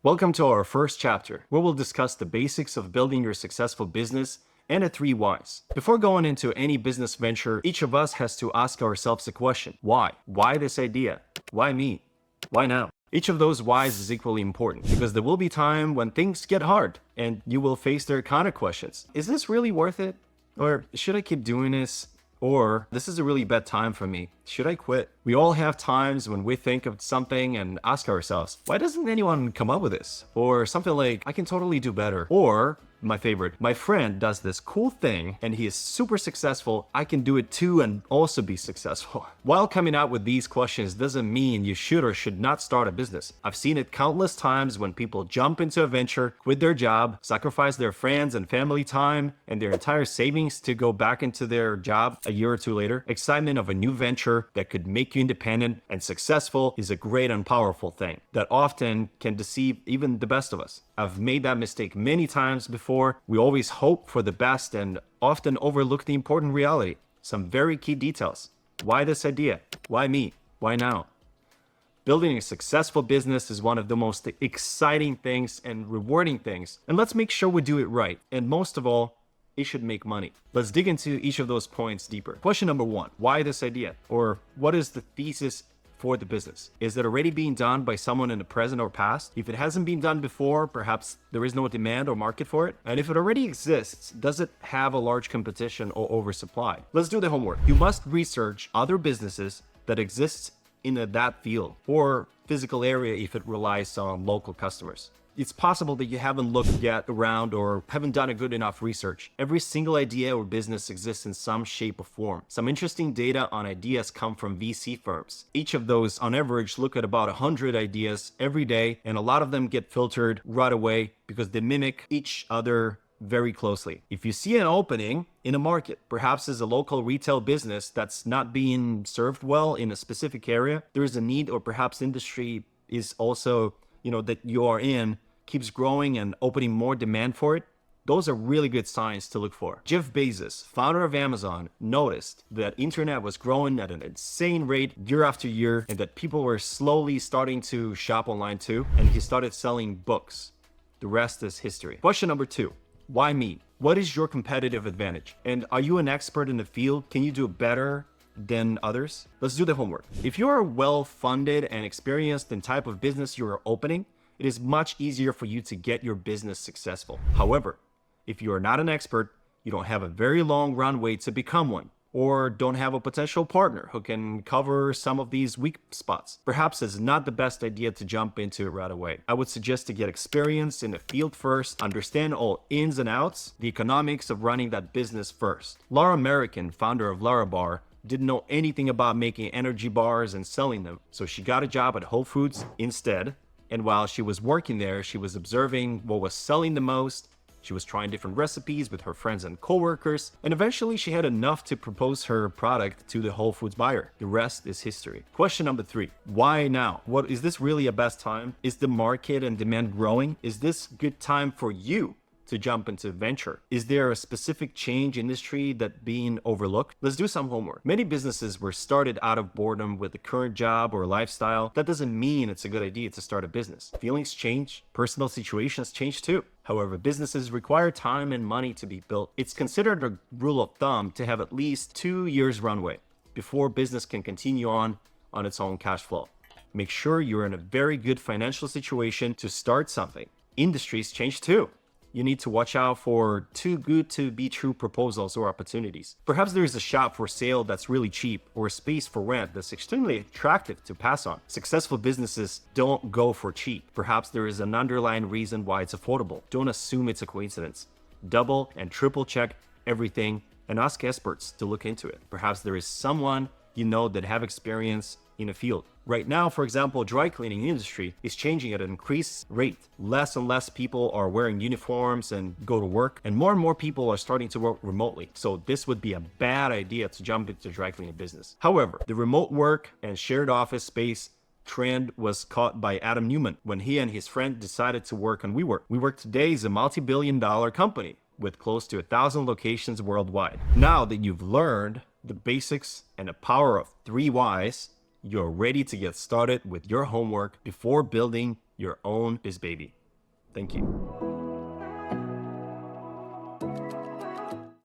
Welcome to our first chapter, where we'll discuss the basics of building your successful business and the 3 whys. Before going into any business venture, each of us has to ask ourselves a question. Why? Why this idea? Why me? Why now? Each of those whys is equally important because there will be time when things get hard and you will face their counter questions. Is this really worth it? Or should I keep doing this? Or this is a really bad time for me. Should I quit? We all have times when we think of something and ask ourselves, why doesn't anyone come up with this? Or something like, I can totally do better. Or my favorite, my friend does this cool thing and he is super successful. I can do it too and also be successful. While coming out with these questions doesn't mean you should or should not start a business. I've seen it countless times when people jump into a venture, quit their job, sacrifice their friends and family time and their entire savings to go back into their job a year or two later. Excitement of a new venture that could make you independent and successful is a great and powerful thing that often can deceive even the best of us. I've made that mistake many times before. We always hope for the best and often overlook the important reality. Some very key details. Why this idea? Why me? Why now? Building a successful business is one of the most exciting things and rewarding things. And let's make sure we do it right. And most of all, it should make money. Let's dig into each of those points deeper. Question number 1, why this idea? Or what is the thesis for the business? Is it already being done by someone in the present or past? If it hasn't been done before, perhaps there is no demand or market for it. And if it already exists, does it have a large competition or oversupply? Let's do the homework. You must research other businesses that exist in that field or physical area if it relies on local customers. It's possible that you haven't looked yet around or haven't done a good enough research. Every single idea or business exists in some shape or form. Some interesting data on ideas come from VC firms. Each of those, on average, look at about 100 ideas every day, and a lot of them get filtered right away because they mimic each other very closely. If you see an opening in a market, perhaps as a local retail business that's not being served well in a specific area, there is a need, or perhaps industry is also, that you are in, keeps growing and opening more demand for it, those are really good signs to look for. Jeff Bezos, founder of Amazon, noticed that internet was growing at an insane rate year after year and that people were slowly starting to shop online too, and he started selling books. The rest is history. Question number 2, why me? What is your competitive advantage? And are you an expert in the field? Can you do better than others? Let's do the homework. If you are well-funded and experienced in type of business you are opening, it is much easier for you to get your business successful. However, if you are not an expert, you don't have a very long runway to become one, or don't have a potential partner who can cover some of these weak spots, perhaps it's not the best idea to jump into it right away. I would suggest to get experience in the field first, understand all ins and outs, the economics of running that business first. Laura American, founder of Lara Bar, didn't know anything about making energy bars and selling them, so she got a job at Whole Foods instead. And while she was working there, she was observing what was selling the most. She was trying different recipes with her friends and coworkers, and eventually she had enough to propose her product to the Whole Foods buyer. The rest is history. Question number 3, why now? What is this really a best time? Is the market and demand growing? Is this good time for you to jump into venture? Is there a specific change industry that being overlooked? Let's do some homework. Many businesses were started out of boredom with the current job or lifestyle. That doesn't mean it's a good idea to start a business. Feelings change, personal situations change too. However, businesses require time and money to be built. It's considered a rule of thumb to have at least 2 years runway before business can continue on its own cash flow. Make sure you're in a very good financial situation to start something. Industries change too. You need to watch out for too good to be true proposals or opportunities. Perhaps there is a shop for sale that's really cheap or a space for rent that's extremely attractive to pass on. Successful businesses don't go for cheap. Perhaps there is an underlying reason why it's affordable. Don't assume it's a coincidence. Double and triple check everything and ask experts to look into it. Perhaps there is someone you know that have experience in a field. Right now, for example, dry cleaning industry is changing at an increased rate. Less and less people are wearing uniforms and go to work, and more people are starting to work remotely. So this would be a bad idea to jump into dry cleaning business. However, the remote work and shared office space trend was caught by Adam Newman when he and his friend decided to work on WeWork. WeWork today is a multi-billion-dollar company with close to 1,000 locations worldwide. Now that you've learned the basics and the power of 3 whys, you're ready to get started with your homework before building your own BizBaby. Thank you.